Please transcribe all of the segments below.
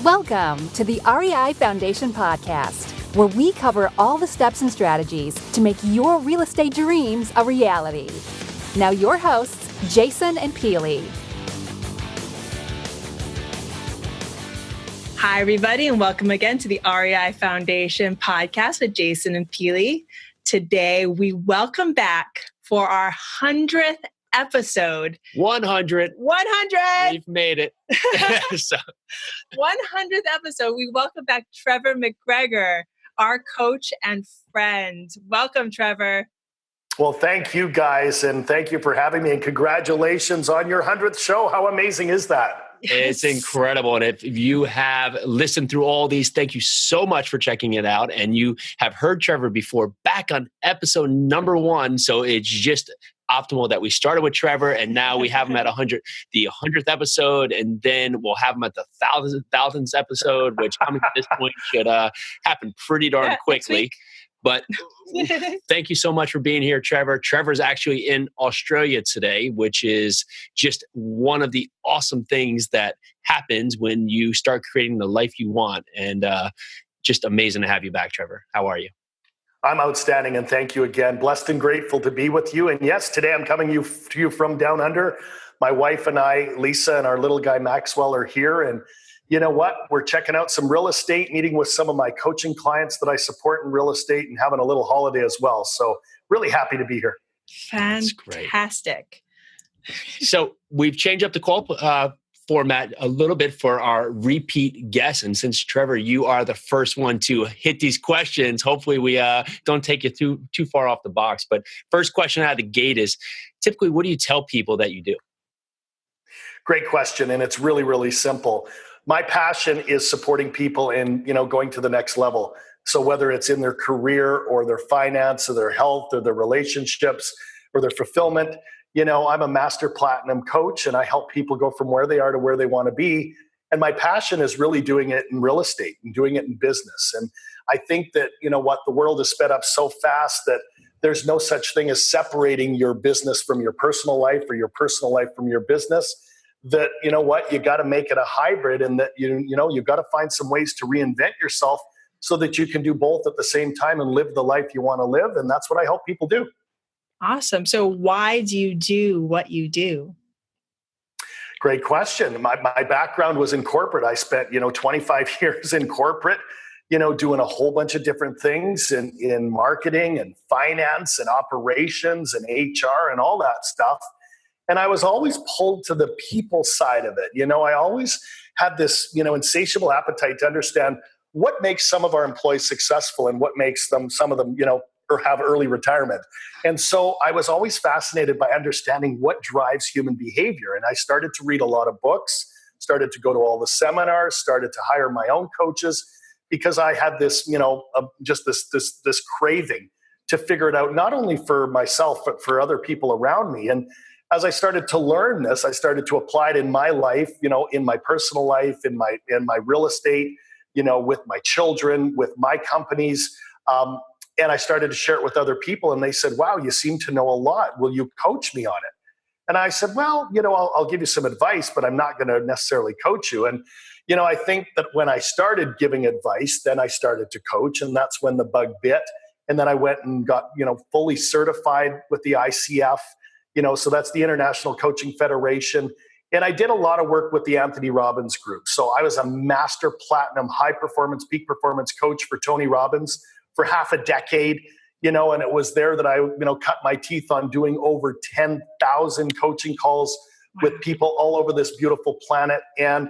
Welcome to the REI Foundation Podcast, where we cover all the steps and strategies to make your real estate dreams a reality. Now your hosts, Jason and Peely. Hi, everybody, and welcome again to the REI Foundation Podcast with Jason and Peely. Today, we welcome back for our 100th episode. 100. We've made it. So. 100th episode. We welcome back Trevor McGregor, our coach and friend. Welcome, Trevor. Well, thank you guys, and thank you for having me, and congratulations on your 100th show. How amazing is that? It's incredible. And if you have listened through all these, thank you so much for checking it out. And you have heard Trevor before back on episode number 1. So it's just optimal that we started with Trevor and now we have him at the 100th episode, and then we'll have him at the 1000th episode, which coming to this point should happen pretty darn quickly. But thank you so much for being here, Trevor. Trevor's actually in Australia today, which is just one of the awesome things that happens when you start creating the life you want. And just amazing to have you back, Trevor. How are you? I'm outstanding, and thank you again. Blessed and grateful to be with you. And yes, today I'm coming to you from down under. My wife and I, Lisa, and our little guy Maxwell are here. And you know what? We're checking out some real estate, meeting with some of my coaching clients that I support in real estate, and having a little holiday as well. So really happy to be here. Fantastic. So we've changed up the call format a little bit for our repeat guests. And since, Trevor, you are the first one to hit these questions, hopefully we don't take you too far off the box. But first question out of the gate is, typically, what do you tell people that you do? Great question. And it's really, really simple. My passion is supporting people in, going to the next level. So whether it's in their career or their finance or their health or their relationships or their fulfillment, I'm a master platinum coach, and I help people go from where they are to where they want to be. And my passion is really doing it in real estate and doing it in business. And I think that, the world is sped up so fast that there's no such thing as separating your business from your personal life or your personal life from your business. That, you got to make it a hybrid, and that, you've got to find some ways to reinvent yourself so that you can do both at the same time and live the life you want to live. And that's what I help people do. Awesome. So why do you do what you do? Great question. My background was in corporate. I spent, 25 years in corporate, doing a whole bunch of different things in marketing and finance and operations and HR and all that stuff. And I was always pulled to the people side of it. I always had this, insatiable appetite to understand what makes some of our employees successful and what makes some of them, or have early retirement. And so I was always fascinated by understanding what drives human behavior. And I started to read a lot of books, started to go to all the seminars, started to hire my own coaches, because I had this, just this craving to figure it out, not only for myself, but for other people around me. And as I started to learn this, I started to apply it in my life, in my personal life, in my real estate, with my children, with my companies. And I started to share it with other people, and they said, wow, you seem to know a lot. Will you coach me on it? And I said, well, I'll give you some advice, but I'm not going to necessarily coach you. And, I think that when I started giving advice, then I started to coach, and that's when the bug bit. And then I went and got, fully certified with the ICF, so that's the International Coaching Federation. And I did a lot of work with the Anthony Robbins group. So I was a master platinum high performance, peak performance coach for Tony Robbins for half a decade, and it was there that I, cut my teeth on doing over 10,000 coaching calls with people all over this beautiful planet. And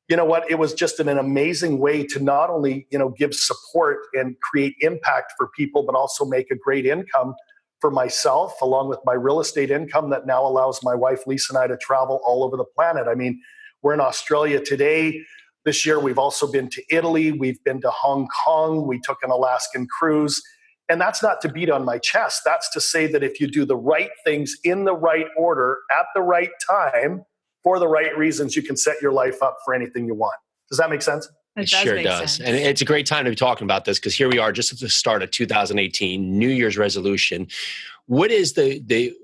you know what? It was just an amazing way to not only, give support and create impact for people, but also make a great income for myself, along with my real estate income that now allows my wife, Lisa, and I to travel all over the planet. I mean, we're in Australia today. This year, we've also been to Italy. We've been to Hong Kong. We took an Alaskan cruise. And that's not to beat on my chest. That's to say that if you do the right things in the right order at the right time for the right reasons, you can set your life up for anything you want. Does that make sense? It sure does. And it's a great time to be talking about this, because here we are just at the start of 2018, New Year's resolution. What is the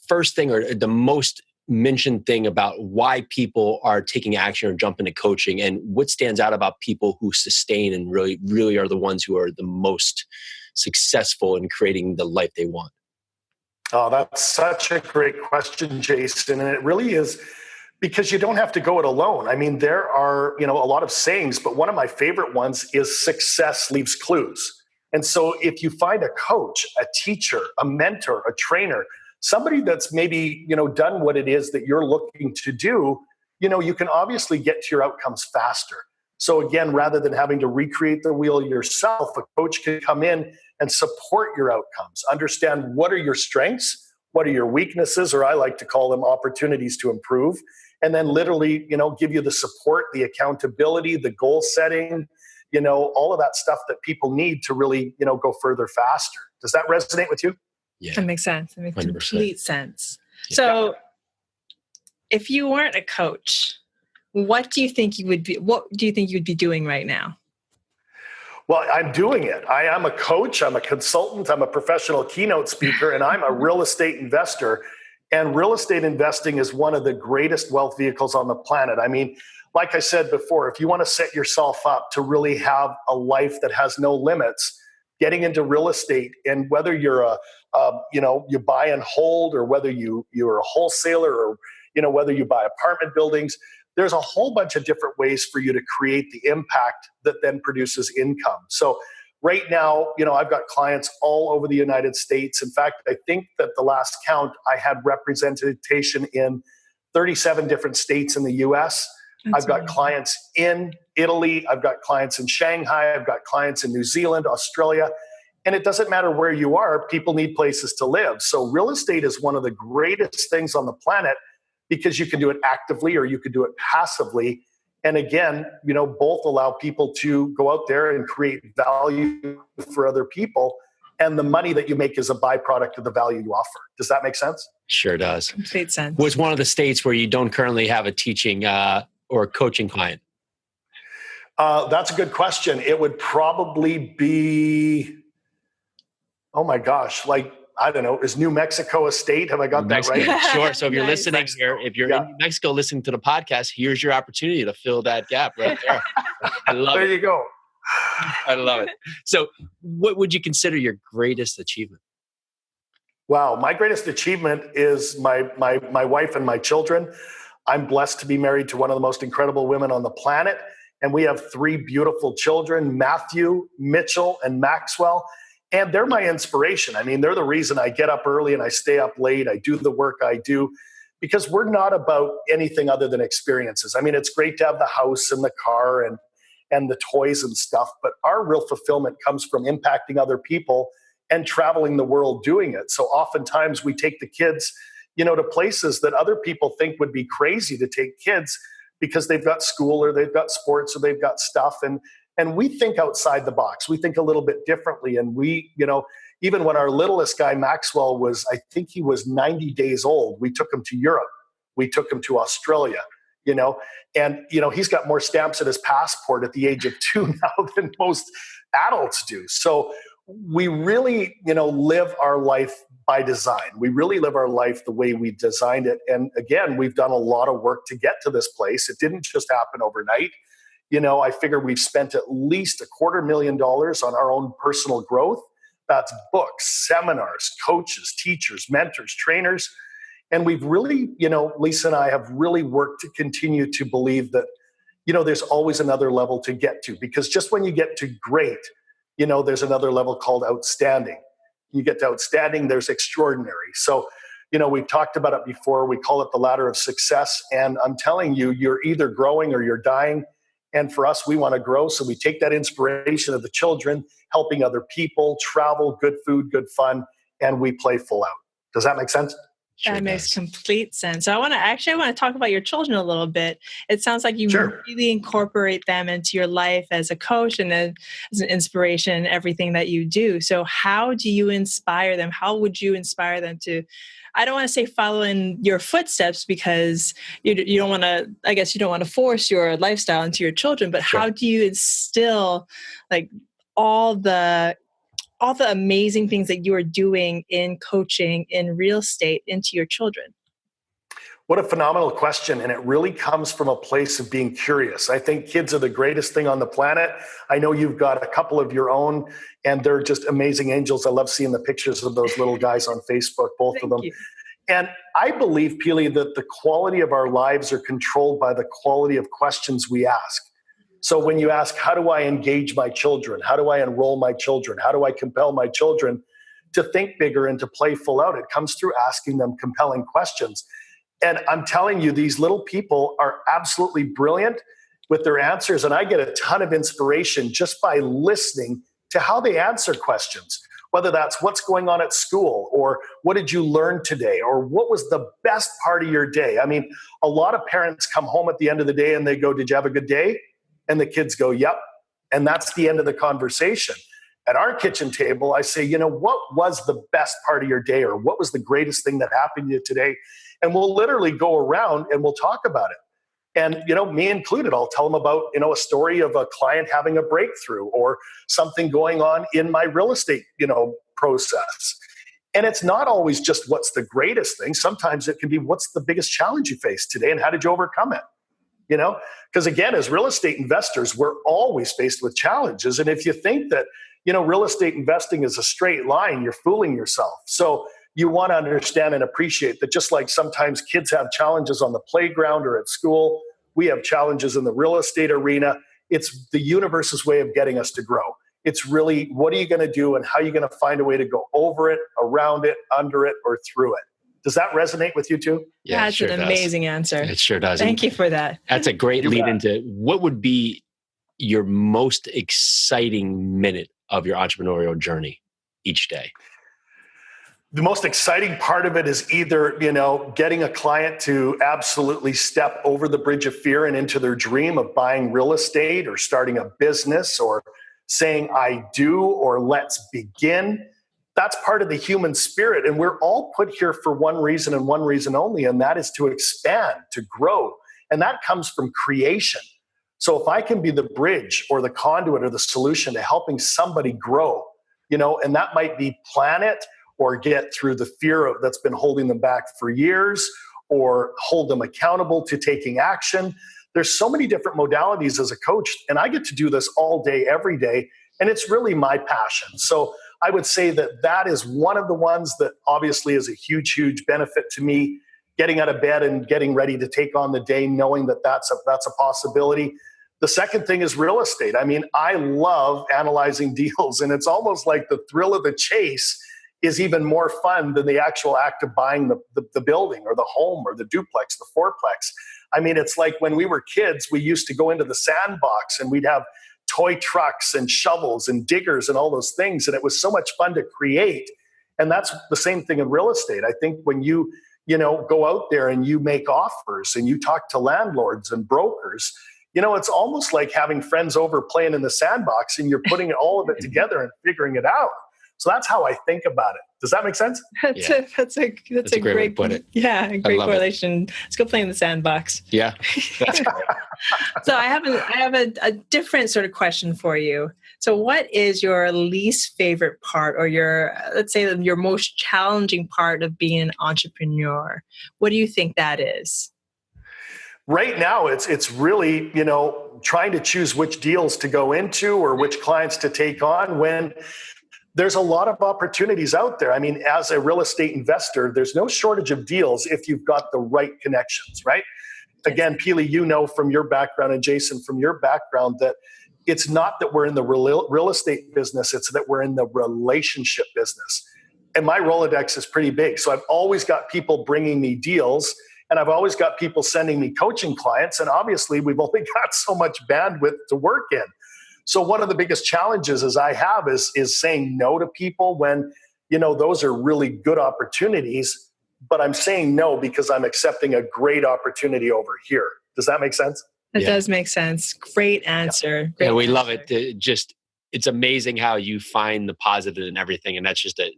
first thing or the most mentioned thing about why people are taking action or jump into coaching, and what stands out about people who sustain and really are the ones who are the most successful in creating the life they want? Oh, that's such a great question, Jason. And it really is, because you don't have to go it alone. I mean, there are, a lot of sayings, but one of my favorite ones is success leaves clues. And so if you find a coach, a teacher, a mentor, a trainer, somebody that's maybe, done what it is that you're looking to do, you can obviously get to your outcomes faster. So again, rather than having to recreate the wheel yourself, a coach can come in and support your outcomes, understand what are your strengths, what are your weaknesses, or I like to call them opportunities to improve, and then literally, give you the support, the accountability, the goal setting, all of that stuff that people need to really, go further faster. Does that resonate with you? Yeah. That makes sense. That makes 100%. complete sense. Yeah. So if you weren't a coach, what do you think you would be doing right now? Well, I'm doing it. I am a coach. I'm a consultant. I'm a professional keynote speaker, and I'm a real estate investor. And real estate investing is one of the greatest wealth vehicles on the planet. I mean, like I said before, if you want to set yourself up to really have a life that has no limits, getting into real estate, and whether you're you buy and hold, or whether you're a wholesaler, or whether you buy apartment buildings, there's a whole bunch of different ways for you to create the impact that then produces income. So right now, I've got clients all over the United States. In fact, I think that the last count, I had representation in 37 different states in the US. I've got clients in Italy. I've got clients in Shanghai. I've got clients in New Zealand, Australia. And it doesn't matter where you are, people need places to live. So real estate is one of the greatest things on the planet, because you can do it actively or you can do it passively. And again, both allow people to go out there and create value for other people. And the money that you make is a byproduct of the value you offer. Does that make sense? Sure does. Complete sense. What's one of the states where you don't currently have a teaching or a coaching client? That's a good question. It would probably be, oh my gosh, I don't know, is New Mexico a state? Have I got that right? Sure. So if you're listening here, if you're Yeah. in New Mexico listening to the podcast, here's your opportunity to fill that gap right there. I love There it. you go. I love it. So what would you consider your greatest achievement? Wow, my greatest achievement is my wife and my children. I'm blessed to be married to one of the most incredible women on the planet. And we have 3 beautiful children, Matthew, Mitchell, and Maxwell. And they're my inspiration. I mean, they're the reason I get up early and I stay up late. I do the work I do, because we're not about anything other than experiences. I mean, it's great to have the house and the car and the toys and stuff, but our real fulfillment comes from impacting other people and traveling the world doing it. So oftentimes we take the kids, to places that other people think would be crazy to take kids, because they've got school or they've got sports or they've got stuff. And we think outside the box. We think a little bit differently. And we, even when our littlest guy, Maxwell, I think he was 90 days old, we took him to Europe. We took him to Australia, and, he's got more stamps in his passport at the age of 2 now than most adults do. So we really, live our life by design. We really live our life the way we designed it. And again, we've done a lot of work to get to this place. It didn't just happen overnight. I figure we've spent at least $250,000 on our own personal growth. That's books, seminars, coaches, teachers, mentors, trainers. And we've really, Lisa and I have really worked to continue to believe that, there's always another level to get to, because just when you get to great, there's another level called outstanding. You get to outstanding, there's extraordinary. So, we've talked about it before. We call it the ladder of success. And I'm telling you, you're either growing or you're dying. And for us, we want to grow. So we take that inspiration of the children, helping other people, travel, good food, good fun, and we play full out. Does that make sense? Sure That makes does. complete sense. So I want to talk about your children a little bit. It sounds like you really incorporate them into your life as a coach and as an inspiration in everything that you do. So how do you inspire them? How would you inspire them to, I don't want to say follow in your footsteps, because you don't want to, I guess you don't want to force your lifestyle into your children, but how do you instill all the amazing things that you are doing in coaching, in real estate, into your children? What a phenomenal question. And it really comes from a place of being curious. I think kids are the greatest thing on the planet. I know you've got a couple of your own, and they're just amazing angels. I love seeing the pictures of those little guys on Facebook, both of them. You. And I believe, Peely, that the quality of our lives are controlled by the quality of questions we ask. So when you ask, how do I engage my children? How do I enroll my children? How do I compel my children to think bigger and to play full out? It comes through asking them compelling questions. And I'm telling you, these little people are absolutely brilliant with their answers. And I get a ton of inspiration just by listening to how they answer questions, whether that's what's going on at school, or what did you learn today, or what was the best part of your day? I mean, a lot of parents come home at the end of the day and they go, did you have a good day? And the kids go, yep. And that's the end of the conversation. At our kitchen table, I say, what was the best part of your day, or what was the greatest thing that happened to you today? And we'll literally go around and we'll talk about it. And, me included, I'll tell them about, a story of a client having a breakthrough or something going on in my real estate, process. And it's not always just what's the greatest thing. Sometimes it can be what's the biggest challenge you faced today and how did you overcome it? Because again, as real estate investors, we're always faced with challenges. And if you think that, real estate investing is a straight line, you're fooling yourself. So you want to understand and appreciate that just like sometimes kids have challenges on the playground or at school, we have challenges in the real estate arena. It's the universe's way of getting us to grow. It's really, what are you going to do and how are you going to find a way to go over it, around it, under it, or through it? Does that resonate with you too? Yeah, that's an amazing answer. It sure does. Thank you for that. That's a great lead into what would be your most exciting minute of your entrepreneurial journey each day? The most exciting part of it is either, getting a client to absolutely step over the bridge of fear and into their dream of buying real estate or starting a business or saying, I do, or let's begin. That's part of the human spirit. And we're all put here for one reason and one reason only, and that is to expand, to grow. And that comes from creation. So if I can be the bridge or the conduit or the solution to helping somebody grow, and that might be plan it or get through the fear that's been holding them back for years, or hold them accountable to taking action. There's so many different modalities as a coach, and I get to do this all day, every day, and it's really my passion. So I would say that is one of the ones that obviously is a huge, huge benefit to me, getting out of bed and getting ready to take on the day, knowing that that's a possibility. The second thing is real estate. I mean, I love analyzing deals, and it's almost like the thrill of the chase is even more fun than the actual act of buying the building or the home or the duplex, the fourplex. I mean, it's like when we were kids, we used to go into the sandbox and we'd have toy trucks and shovels and diggers and all those things. And it was so much fun to create. And that's the same thing in real estate. I think when you go out there and you make offers and you talk to landlords and brokers, it's almost like having friends over playing in the sandbox and you're putting all of it together and figuring it out. So that's how I think about it. Does that make sense? That's a great way to put it. Yeah, a great correlation. Let's go play in the sandbox. Yeah. So I have a different sort of question for you. So what is your least favorite part, or let's say your most challenging part of being an entrepreneur? What do you think that is? Right now, it's really, trying to choose which deals to go into or which clients to take on when there's a lot of opportunities out there. I mean, as a real estate investor, there's no shortage of deals if you've got the right connections, right? Again, Peely, from your background, and Jason, from your background, that it's not that we're in the real estate business, it's that we're in the relationship business. And my Rolodex is pretty big. So I've always got people bringing me deals, and I've always got people sending me coaching clients. And obviously, we've only got so much bandwidth to work in. So one of the biggest challenges I have is saying no to people when, those are really good opportunities, but I'm saying no because I'm accepting a great opportunity over here. Does that make sense? It does make sense. Great answer. Yeah, we love it. It's amazing how you find the positive in everything. And that's just a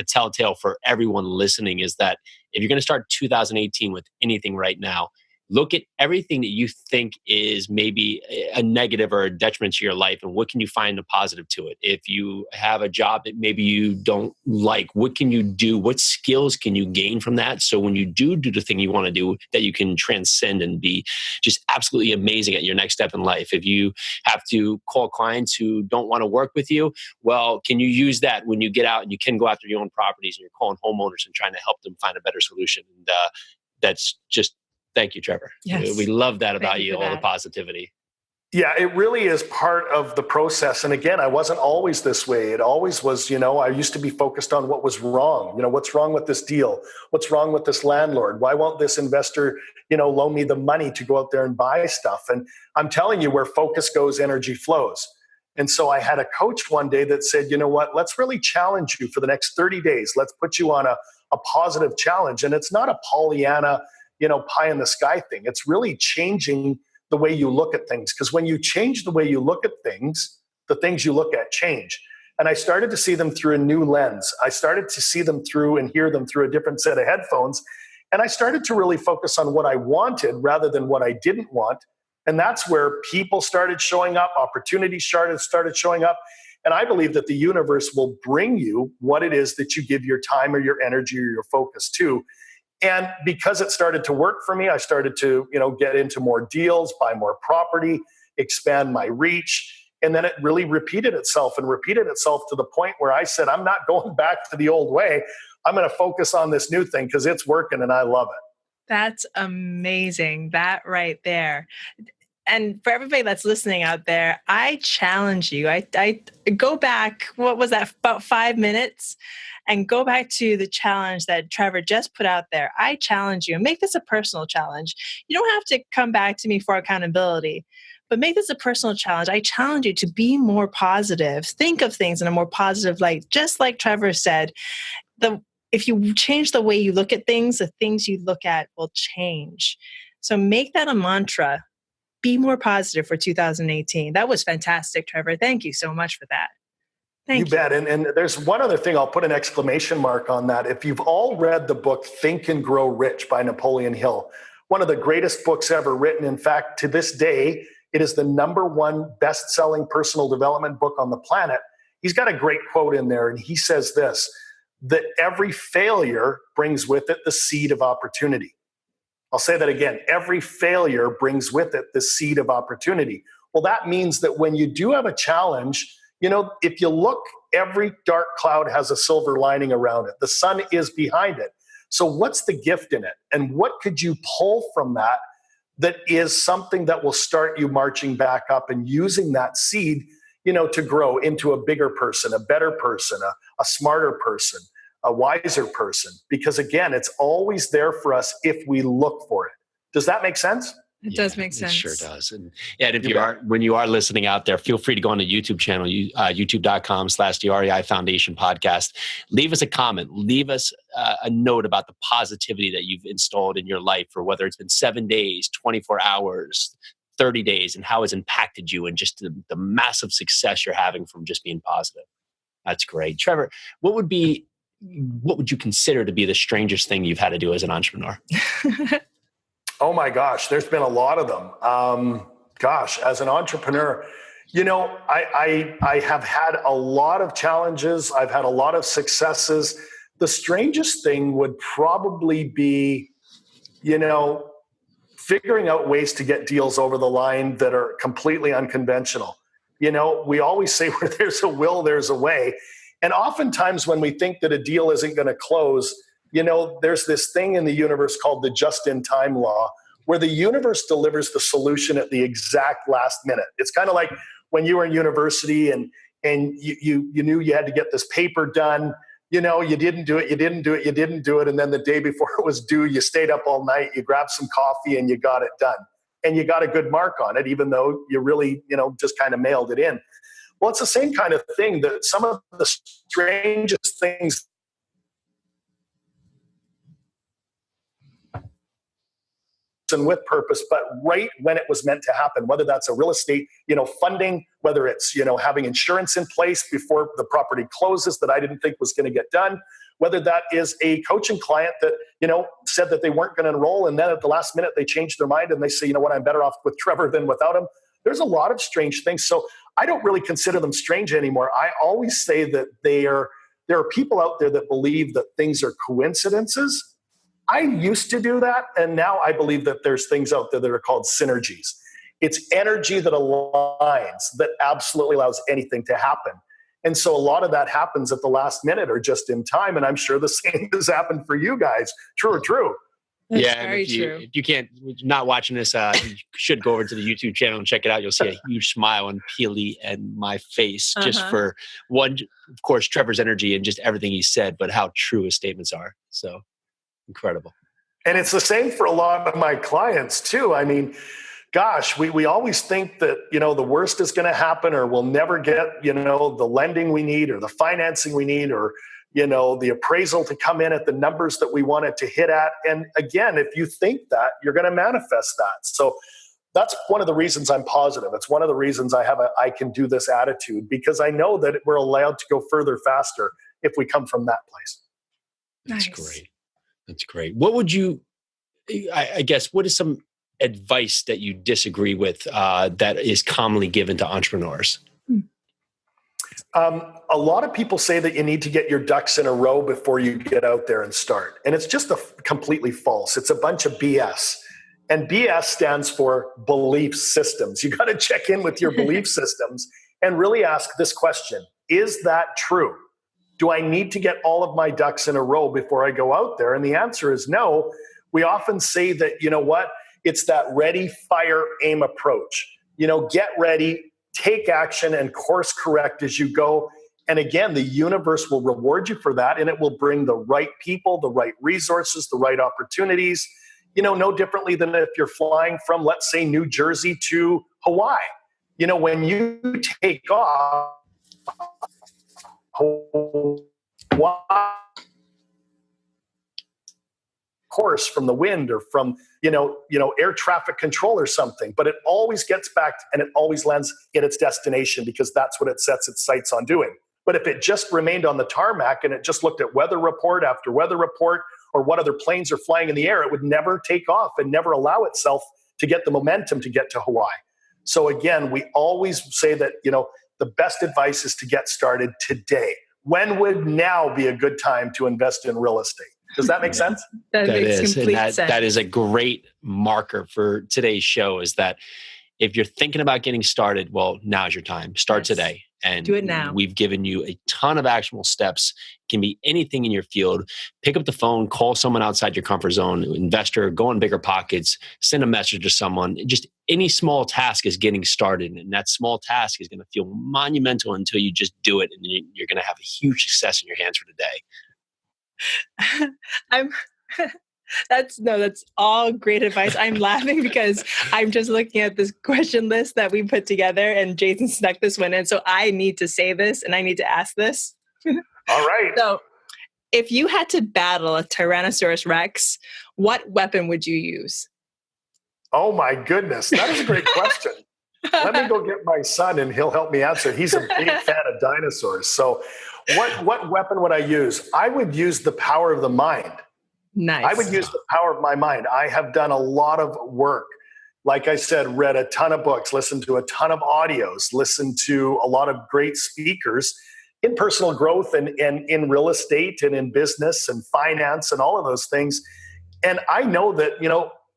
telltale for everyone listening, is that if you're going to start 2018 with anything right now, look at everything that you think is maybe a negative or a detriment to your life, and what can you find a positive to it? If you have a job that maybe you don't like, what can you do? What skills can you gain from that? So when you do the thing you want to do, that you can transcend and be just absolutely amazing at your next step in life. If you have to call clients who don't want to work with you, well, can you use that when you get out and you can go after your own properties and you're calling homeowners and trying to help them find a better solution? And that's just, thank you, Trevor. Yes. We love that about you, all that. the positivity. Yeah, it really is part of the process. And again, I wasn't always this way. It always was, I used to be focused on what was wrong. What's wrong with this deal? What's wrong with this landlord? Why won't this investor, loan me the money to go out there and buy stuff? And I'm telling you, where focus goes, energy flows. And so I had a coach one day that said, you know what, let's really challenge you for the next 30 days. Let's put you on a positive challenge. And it's not a Pollyanna, pie in the sky thing. It's really changing the way you look at things. Because when you change the way you look at things, the things you look at change. And I started to see them through a new lens. I started to see them through and hear them through a different set of headphones. And I started to really focus on what I wanted rather than what I didn't want. And that's where people started showing up, opportunities started showing up. And I believe that the universe will bring you what it is that you give your time or your energy or your focus to. And because it started to work for me, I started to, get into more deals, buy more property, expand my reach. And then it really repeated itself to the point where I said, I'm not going back to the old way. I'm going to focus on this new thing because it's working and I love it. That's amazing. That right there. And for everybody that's listening out there, I challenge you. I go back, what was that, about 5 minutes? And go back to the challenge that Trevor just put out there. I challenge you, and make this a personal challenge. You don't have to come back to me for accountability, but make this a personal challenge. I challenge you to be more positive. Think of things in a more positive light. Just like Trevor said, if you change the way you look at things, the things you look at will change. So make that a mantra. Be more positive for 2018. That was fantastic, Trevor. Thank you so much for that. You bet. And there's one other thing, I'll put an exclamation mark on that. If you've all read the book Think and Grow Rich by Napoleon Hill, one of the greatest books ever written. In fact, to this day, it is the #1 best-selling personal development book on the planet. He's got a great quote in there, and he says this, that every failure brings with it the seed of opportunity. I'll say that again. Every failure brings with it the seed of opportunity. Well, that means that when you do have a challenge, if you look, every dark cloud has a silver lining around it. The sun is behind it. So what's the gift in it? And what could you pull from that is something that will start you marching back up and using that seed, to grow into a bigger person, a better person, a smarter person, a wiser person? Because again, it's always there for us if we look for it. Does that make sense? It does make sense. It sure does. And when you are listening out there, feel free to go on the YouTube channel, youtube.com/the REI Foundation Podcast. Leave us a comment. Leave us a note about the positivity that you've installed in your life, or whether it's been 7 days, 24 hours, 30 days, and how it's impacted you and just the massive success you're having from just being positive. That's great. Trevor, what would you consider to be the strangest thing you've had to do as an entrepreneur? Oh my gosh, there's been a lot of them. As an entrepreneur, I have had a lot of challenges. I've had a lot of successes. The strangest thing would probably be, figuring out ways to get deals over the line that are completely unconventional. We always say where there's a will, there's a way. And oftentimes when we think that a deal isn't going to close, there's this thing in the universe called the just-in-time law, where the universe delivers the solution at the exact last minute. It's kind of like when you were in university and you knew you had to get this paper done. You didn't do it. And then the day before it was due, you stayed up all night, you grabbed some coffee and you got it done. And you got a good mark on it, even though you really, just kind of mailed it in. Well, it's the same kind of thing, that some of the strangest things and with purpose, but right when it was meant to happen, whether that's a real estate, funding, whether it's, having insurance in place before the property closes that I didn't think was going to get done, whether that is a coaching client that, said that they weren't going to enroll, and then at the last minute they changed their mind and they say, you know what, I'm better off with Trevor than without him. There's a lot of strange things. So I don't really consider them strange anymore. I always say that there are people out there that believe that things are coincidences. I used to do that, and now I believe that there's things out there that are called synergies. It's energy that aligns, that absolutely allows anything to happen. And so a lot of that happens at the last minute or just in time. And I'm sure the same has happened for you guys. True or true? That's yeah, and if you can't, not watching this, you should go over to the YouTube channel and check it out. You'll see a huge smile on Peely and my face, just for one, of course, Trevor's energy and just everything he said, but how true his statements are. So incredible. And it's the same for a lot of my clients too. I mean, gosh, we always think that, the worst is going to happen, or we'll never get, the lending we need or the financing we need, or, the appraisal to come in at the numbers that we want it to hit at. And again, if you think that, you're going to manifest that. So that's one of the reasons I'm positive. It's one of the reasons I can do this attitude, because I know that we're allowed to go further faster if we come from that place. That's great. That's great. What would you, I guess, what is some advice that you disagree with that is commonly given to entrepreneurs? A lot of people say that you need to get your ducks in a row before you get out there and start. And it's just completely false. It's a bunch of BS. And BS stands for belief systems. You got to check in with your belief systems and really ask this question: is that true? Do I need to get all of my ducks in a row before I go out there? And the answer is no. We often say that, it's that ready, fire, aim approach. Get ready, take action, and course correct as you go. And again, the universe will reward you for that, and it will bring the right people, the right resources, the right opportunities. No differently than if you're flying from, let's say, New Jersey to Hawaii. When you take off, Hawaii course from the wind or from air traffic control or something, but it always gets back and it always lands at its destination, because that's what it sets its sights on doing. But if it just remained on the tarmac and it just looked at weather report after weather report, or what other planes are flying in the air, it would never take off and never allow itself to get the momentum to get to Hawaii. So again, we always say that the best advice is to get started today. When would now be a good time to invest in real estate? Does that make sense? That makes complete sense. That is a great marker for today's show, is that if you're thinking about getting started, well, now's your time. Start today. And do it now. We've given you a ton of actionable steps. It can be anything in your field. Pick up the phone, call someone outside your comfort zone, investor, go on Bigger Pockets, send a message to someone. Just any small task is getting started. And that small task is going to feel monumental until you just do it. And you're going to have a huge success in your hands for the day. That's all great advice. I'm laughing because I'm just looking at this question list that we put together, and Jason snuck this one in. So I need to say this and I need to ask this. All right. So if you had to battle a Tyrannosaurus Rex, what weapon would you use? Oh my goodness. That is a great question. Let me go get my son and he'll help me answer. He's a big fan of dinosaurs. So what weapon would I use? I would use the power of the mind. Nice. I would use the power of my mind. I have done a lot of work. Like I said, read a ton of books, listened to a ton of audios, listened to a lot of great speakers in personal growth and in real estate and in business and finance and all of those things. And I know that,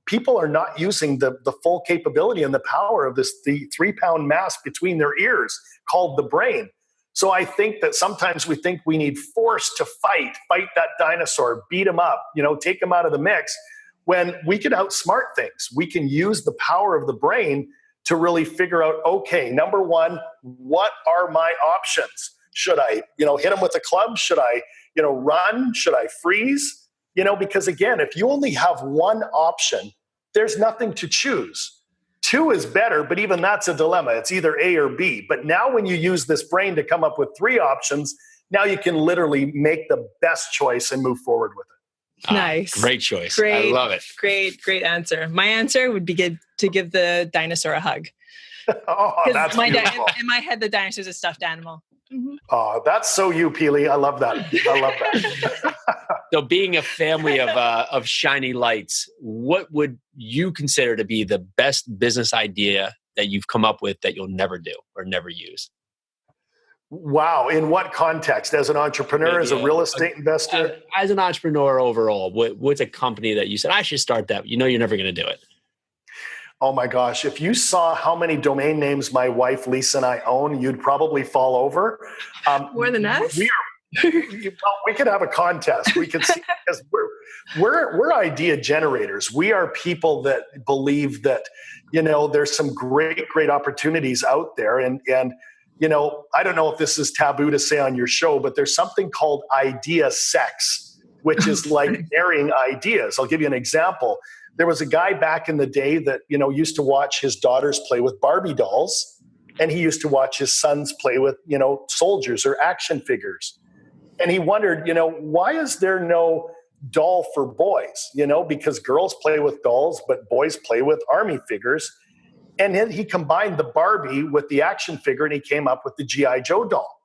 people are not using the full capability and the power of the 3-pound mass between their ears called the brain. So I think that sometimes we think we need force to fight that dinosaur, beat him up, take him out of the mix, when we can outsmart things. We can use the power of the brain to really figure out, okay, number one, what are my options? Should I, hit him with a club? Should I, run? Should I freeze? Because again, if you only have one option, there's nothing to choose. 2 is better, but even that's a dilemma. It's either A or B. But now when you use this brain to come up with 3 options, now you can literally make the best choice and move forward with it. Nice. Great choice. I love it. Great answer. My answer would be to give the dinosaur a hug. Oh, that's beautiful. In my head, the dinosaur is a stuffed animal. That's so you, Peely. I love that. I love that. So being a family of shiny lights, what would you consider to be the best business idea that you've come up with that you'll never do or never use? Wow. In what context? As an entrepreneur, as a real estate investor? As an entrepreneur overall, what's a company that you said, I should start that? You know you're never going to do it. Oh my gosh. If you saw how many domain names my wife, Lisa, and I own, you'd probably fall over. More than us? We could have a contest. We could see, because we're idea generators. We are people that believe that, there's some great opportunities out there. And I don't know if this is taboo to say on your show, but there's something called idea sex, which is like marrying ideas. I'll give you an example. There was a guy back in the day that, used to watch his daughters play with Barbie dolls, and he used to watch his sons play with, soldiers or action figures. And he wondered, why is there no doll for boys? Because girls play with dolls, but boys play with army figures. And then he combined the Barbie with the action figure, and he came up with the G.I. Joe doll.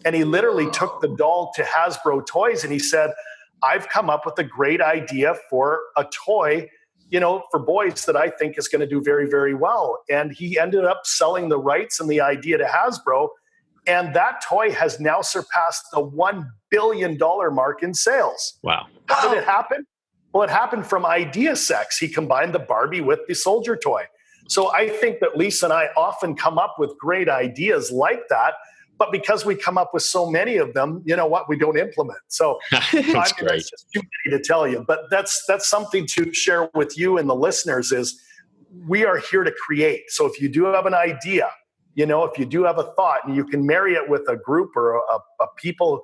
And he literally took the doll to Hasbro Toys, and he said, I've come up with a great idea for a toy, for boys that I think is going to do very, very well. And he ended up selling the rights and the idea to Hasbro. And that toy has now surpassed the $1 billion mark in sales. Wow. How did it happen? Well, it happened from idea sex. He combined the Barbie with the soldier toy. So I think that Lisa and I often come up with great ideas like that. But because we come up with so many of them, we don't implement. So that's great. That's just too many to tell you. But that's something to share with you and the listeners is we are here to create. So if you do have an idea, if you do have a thought and you can marry it with a group or a people,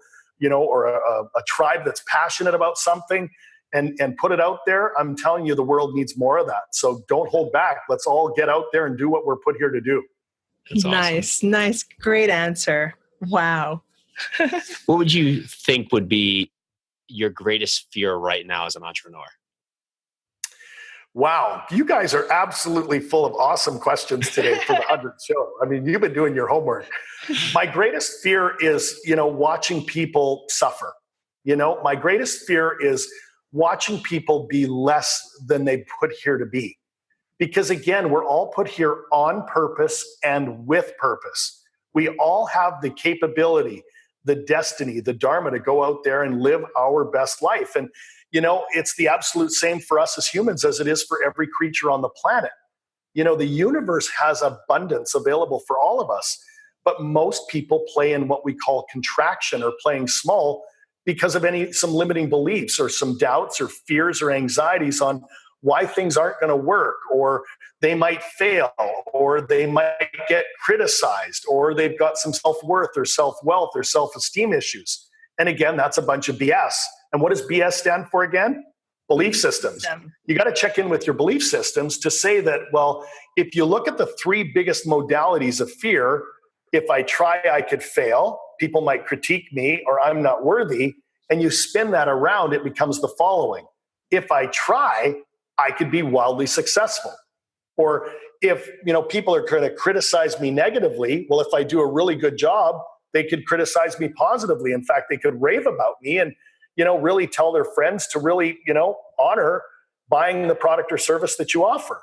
or a tribe that's passionate about something and put it out there, I'm telling you, the world needs more of that. So don't hold back. Let's all get out there and do what we're put here to do. That's awesome. Nice. Great answer. Wow. What would you think would be your greatest fear right now as an entrepreneur? Wow. You guys are absolutely full of awesome questions today for the 100th show. I mean, you've been doing your homework. My greatest fear is, watching people suffer. My greatest fear is watching people be less than they put here to be. Because again, we're all put here on purpose and with purpose. We all have the capability, the destiny, the dharma to go out there and live our best life. And, it's the absolute same for us as humans as it is for every creature on the planet. The universe has abundance available for all of us, but most people play in what we call contraction or playing small because of some limiting beliefs or some doubts or fears or anxieties on why things aren't going to work, or they might fail, or they might get criticized, or they've got some self-worth or self-wealth or self-esteem issues. And again, that's a bunch of BS. And what does BS stand for again? Belief systems. You got to check in with your belief systems to say that, well, if you look at the three biggest modalities of fear, if I try, I could fail, people might critique me, or I'm not worthy, and you spin that around, it becomes the following. If I try, I could be wildly successful. Or if, people are going to criticize me negatively, well, if I do a really good job, they could criticize me positively. In fact, they could rave about me and, really tell their friends to really, honor buying the product or service that you offer.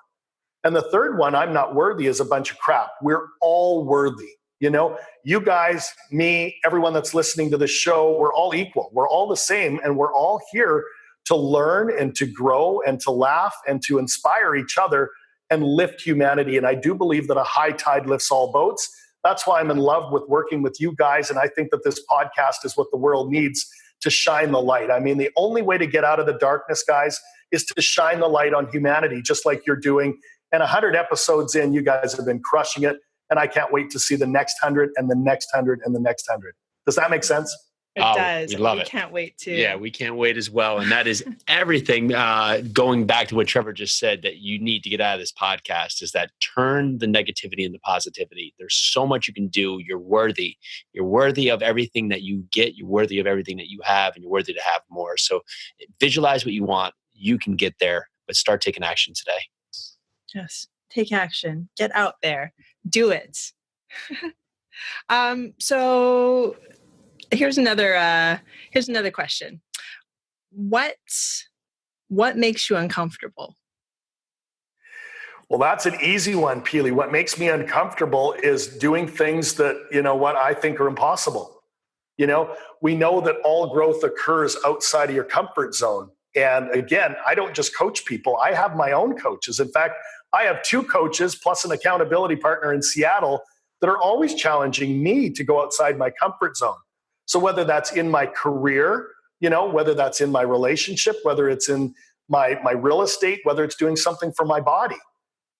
And the third one, I'm not worthy, is a bunch of crap. We're all worthy. You guys, me, everyone that's listening to the show, we're all equal. We're all the same. And we're all here to learn and to grow and to laugh and to inspire each other and lift humanity. And I do believe that a high tide lifts all boats. That's why I'm in love with working with you guys. And I think that this podcast is what the world needs to shine the light. I mean, the only way to get out of the darkness, guys, is to shine the light on humanity, just like you're doing. And 100 episodes in, you guys have been crushing it. And I can't wait to see the next 100 and the next 100 and the next 100. Does that make sense? It does. We love it. We can't wait to. Yeah, we can't wait as well. And that is everything. Going back to what Trevor just said, that you need to get out of this podcast is that turn the negativity into positivity. There's so much you can do. You're worthy. You're worthy of everything that you get. You're worthy of everything that you have, and you're worthy to have more. So visualize what you want. You can get there, but start taking action today. Yes. Take action. Get out there. Do it. So here's another question. What makes you uncomfortable? Well, that's an easy one, Peely. What makes me uncomfortable is doing things that, what I think are impossible. We know that all growth occurs outside of your comfort zone. And again, I don't just coach people. I have my own coaches. In fact, I have 2 coaches plus an accountability partner in Seattle that are always challenging me to go outside my comfort zone. So whether that's in my career, whether that's in my relationship, whether it's in my real estate, whether it's doing something for my body,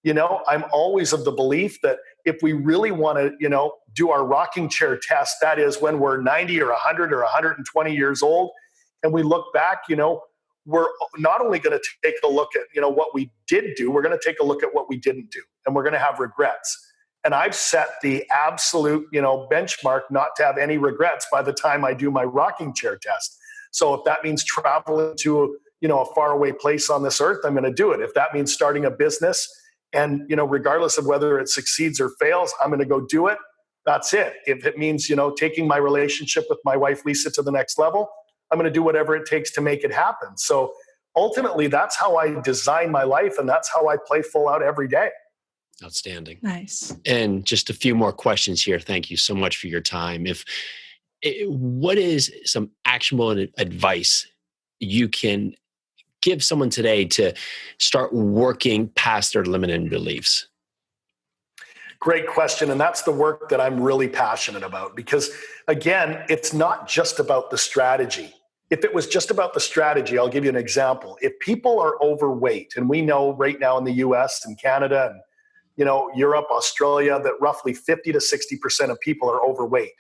I'm always of the belief that if we really want to, do our rocking chair test, that is when we're 90 or 100 or 120 years old, and we look back, we're not only going to take a look at, what we did do, we're going to take a look at what we didn't do, and we're going to have regrets. And I've set the absolute, benchmark not to have any regrets by the time I do my rocking chair test. So if that means traveling to, a faraway place on this earth, I'm going to do it. If that means starting a business and, regardless of whether it succeeds or fails, I'm going to go do it. That's it. If it means, taking my relationship with my wife, Lisa, to the next level, I'm going to do whatever it takes to make it happen. So ultimately, that's how I design my life, and that's how I play full out every day. Outstanding. Nice. And just a few more questions here. Thank you so much for your time. What is some actionable advice you can give someone today to start working past their limiting beliefs? Great question. And that's the work that I'm really passionate about, because again, it's not just about the strategy. If it was just about the strategy, I'll give you an example. If people are overweight, and we know right now in the US and Canada and Europe, Australia, that roughly 50 to 60% of people are overweight.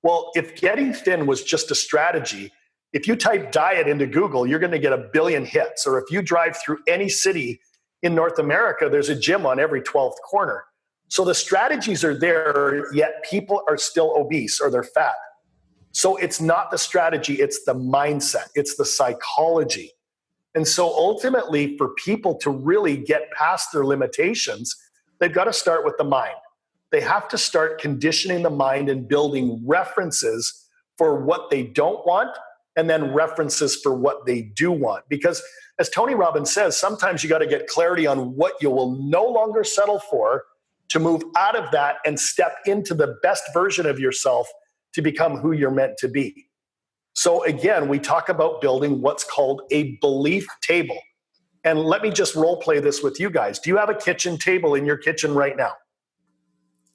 Well, if getting thin was just a strategy, if you type diet into Google, you're going to get 1 billion hits. Or if you drive through any city in North America, there's a gym on every 12th corner. So the strategies are there, yet people are still obese or they're fat. So it's not the strategy, it's the mindset, it's the psychology. And so ultimately, for people to really get past their limitations, they've got to start with the mind. They have to start conditioning the mind and building references for what they don't want, and then references for what they do want. Because as Tony Robbins says, sometimes you got to get clarity on what you will no longer settle for to move out of that and step into the best version of yourself to become who you're meant to be. So again, we talk about building what's called a belief table. And let me just role play this with you guys. Do you have a kitchen table in your kitchen right now?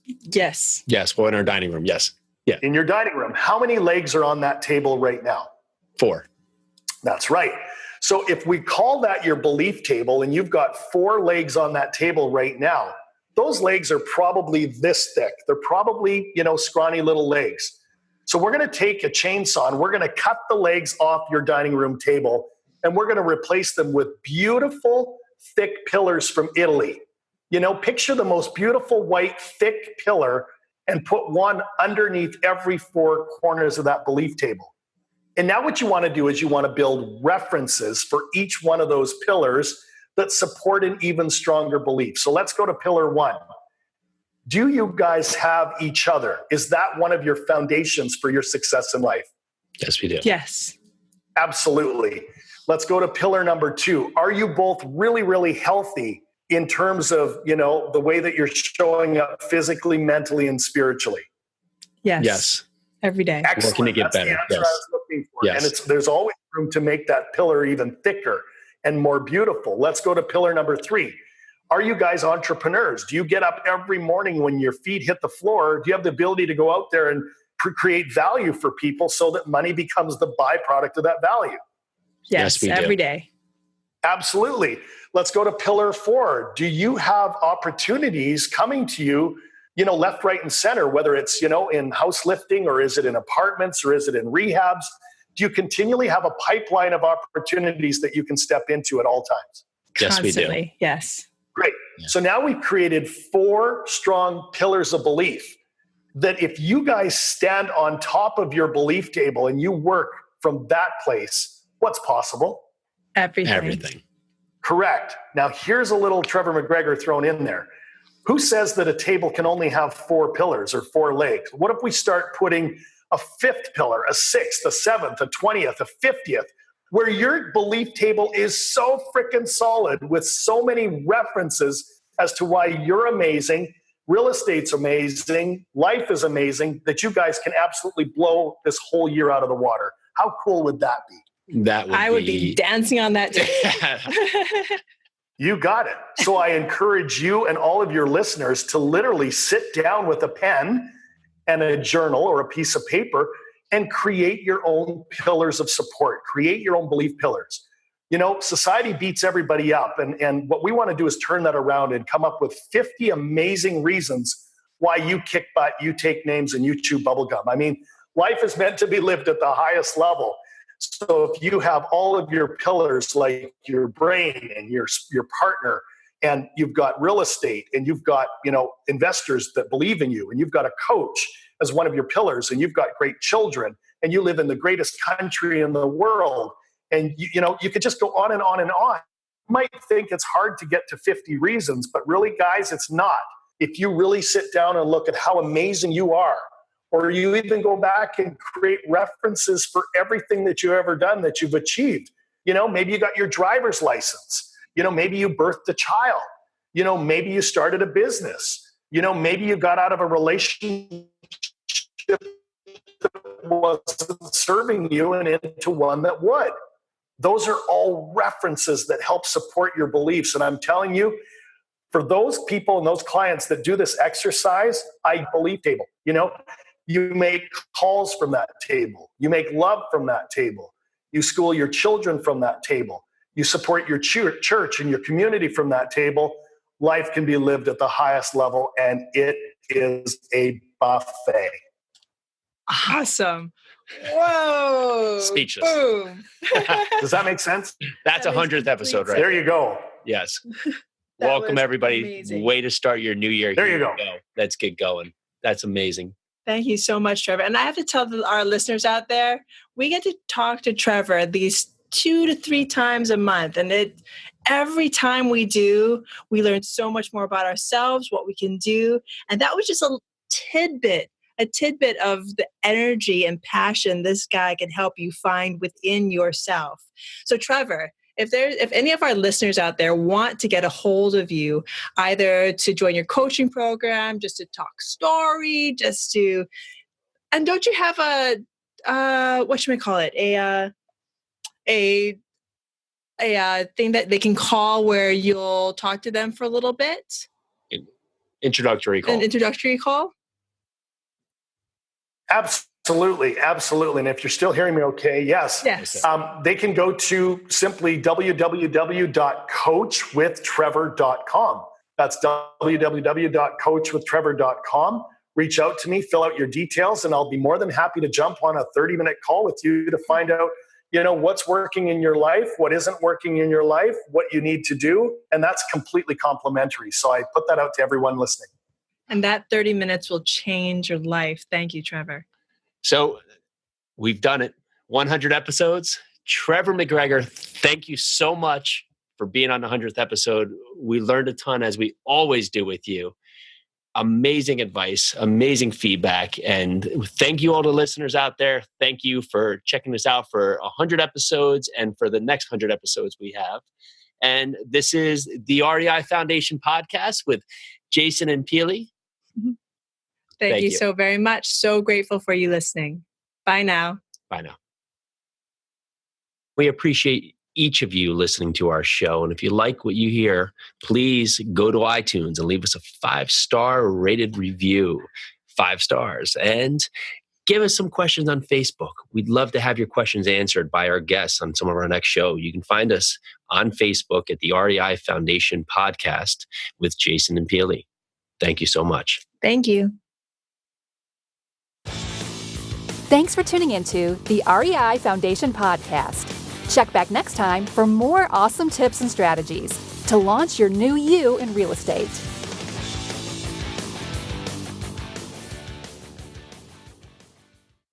Yes. Yes. Well, in our dining room. Yes. Yeah. In your dining room. How many legs are on that table right now? 4. That's right. So if we call that your belief table and you've got 4 legs on that table right now, those legs are probably this thick. They're probably, scrawny little legs. So we're going to take a chainsaw and we're going to cut the legs off your dining room table, and we're going to replace them with beautiful, thick pillars from Italy. Picture the most beautiful white, thick pillar and put one underneath every 4 corners of that belief table. And now what you want to do is you want to build references for each one of those pillars that support an even stronger belief. So let's go to pillar 1. Do you guys have each other? Is that one of your foundations for your success in life? Yes, we do. Yes. Absolutely. Let's go to pillar number 2. Are you both really, really healthy in terms of, the way that you're showing up physically, mentally, and spiritually? Yes. Yes. Every day. Excellent. Working to get That's better. The answer I was looking for. Yes. And there's always room to make that pillar even thicker and more beautiful. Let's go to pillar number 3. Are you guys entrepreneurs? Do you get up every morning when your feet hit the floor? Do you have the ability to go out there and create value for people so that money becomes the byproduct of that value? Yes, we do. every day. Absolutely. Let's go to pillar 4. Do you have opportunities coming to you, left, right, and center, whether it's, in house lifting, or is it in apartments, or is it in rehabs? Do you continually have a pipeline of opportunities that you can step into at all times? Yes, we do. Constantly. Yes. Great. Yeah. So now we've created 4 strong pillars of belief that if you guys stand on top of your belief table and you work from that place, what's possible? Everything. Everything. Correct. Now here's a little Trevor McGregor thrown in there. Who says that a table can only have 4 pillars or 4 legs? What if we start putting a 5th pillar, a 6th, a 7th, a 20th, a 50th, where your belief table is so freaking solid with so many references as to why you're amazing, real estate's amazing, life is amazing, that you guys can absolutely blow this whole year out of the water. How cool would that be? I would be dancing on that table. You got it. So I encourage you and all of your listeners to literally sit down with a pen and a journal or a piece of paper and create your own pillars of support. Create your own belief pillars. You know, society beats everybody up. And what we want to do is turn that around and come up with 50 amazing reasons why you kick butt, you take names, and you chew bubblegum. I mean, life is meant to be lived at the highest level. So if you have all of your pillars, like your brain and your partner, and you've got real estate, and you've got, you know, investors that believe in you, and you've got a coach as one of your pillars, and you've got great children, and you live in the greatest country in the world, and you know, you could just go on and on and on. You might think it's hard to get to 50 reasons, but really, guys, it's not. If you really sit down and look at how amazing you are, or you even go back and create references for everything that you've ever done that you've achieved. You know, maybe you got your driver's license. You know, maybe you birthed a child. You know, maybe you started a business. You know, maybe you got out of a relationship that wasn't serving you and into one that would. Those are all references that help support your beliefs. And I'm telling you, for those people and those clients that do this exercise, I believe table, you know, you make calls from that table. You make love from that table. You school your children from that table. You support your church and your community from that table. Life can be lived at the highest level, and it is a buffet. Awesome. Whoa. Speechless. Boom. Does that make sense? That's a 100th episode, right? There you go. Yes. Welcome, everybody. Amazing. Way to start your new year. There you go. Let's get going. That's amazing. Thank you so much, Trevor. And I have to tell our listeners out there, we get to talk to Trevor at least 2 to 3 times a month. And every time we do, we learn so much more about ourselves, what we can do. And that was just a tidbit of the energy and passion this guy can help you find within yourself. So Trevor, if any of our listeners out there want to get a hold of you, either to join your coaching program, just to talk story, and don't you have what should we call it? A thing that they can call where you'll talk to them for a little bit? Introductory call. An introductory call? Absolutely. And if you're still hearing me okay, yes. They can go to simply www.coachwithtrevor.com. That's www.coachwithtrevor.com. Reach out to me, fill out your details, and I'll be more than happy to jump on a 30-minute call with you to find out, you know, what's working in your life, what isn't working in your life, what you need to do. And that's completely complimentary. So I put that out to everyone listening. And that 30 minutes will change your life. Thank you, Trevor. So we've done it. 100 episodes. Trevor McGregor, thank you so much for being on the 100th episode. We learned a ton, as we always do with you. Amazing advice, amazing feedback. And thank you all the listeners out there. Thank you for checking us out for 100 episodes and for the next 100 episodes we have. And this is the REI Foundation Podcast with Jason and Peely. Thank you so very much. So grateful for you listening. Bye now. Bye now. We appreciate each of you listening to our show. And if you like what you hear, please go to iTunes and leave us a 5-star rated review. 5 stars. And give us some questions on Facebook. We'd love to have your questions answered by our guests on some of our next show. You can find us on Facebook at the REI Foundation Podcast with Jason and Peely. Thank you so much. Thank you. Thanks for tuning into the REI Foundation Podcast. Check back next time for more awesome tips and strategies to launch your new you in real estate.